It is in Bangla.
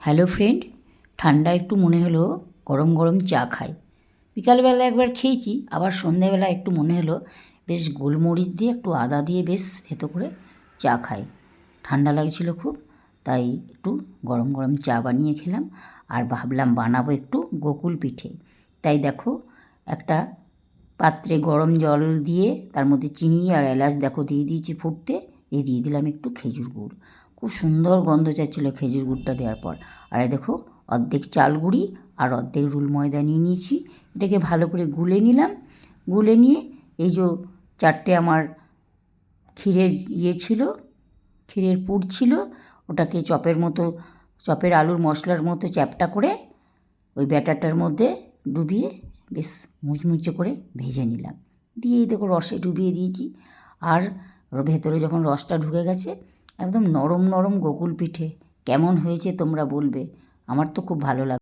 হ্যালো ফ্রেন্ড, ঠান্ডা একটু মনে হলো গরম গরম চা খাই। বিকালবেলা একবার খেয়েছি, আবার সন্ধ্যাবেলা একটু মনে হলো বেশ গোলমরিচ দিয়ে একটু আদা দিয়ে বেশ থেতো করে চা খাই। ঠান্ডা লাগছিল খুব, তাই একটু গরম গরম চা বানিয়ে খেলাম। আর ভাবলাম বানাবো একটু গোকুল পিঠে। তাই দেখো, একটা পাত্রে গরম জল দিয়ে তার মধ্যে চিনি আর এলাচ দেখো দিয়ে দিয়েছি ফুটতে, দিয়ে দিলাম একটু খেজুর গুড়। খুব সুন্দর গন্ধ চাচ্ছিল খেজুর গুড়টা দেওয়ার পর। আর দেখো, অর্ধেক চাল গুঁড়ি আর অর্ধেক রুল ময়দা নিয়ে নিয়েছি। এটাকে ভালো করে গুলে নিলাম। গুলে নিয়ে এই যে চারটে আমার ক্ষীরের ছিল, ক্ষীরের পুর ছিল, ওটাকে চপের আলুর মশলার মতো চ্যাপটা করে ওই ব্যাটারটার মধ্যে ডুবিয়ে বেশ মুচমুচে করে ভেজে নিলাম। দিয়েই দেখো রসে ডুবিয়ে দিয়েছি। আর ভেতরে যখন রসটা ঢুকে গেছে, একদম নরম নরম গোকুল পিঠে। কেমন হয়েছে তোমরা বলবে, আমার তো খুব ভালো লাগে।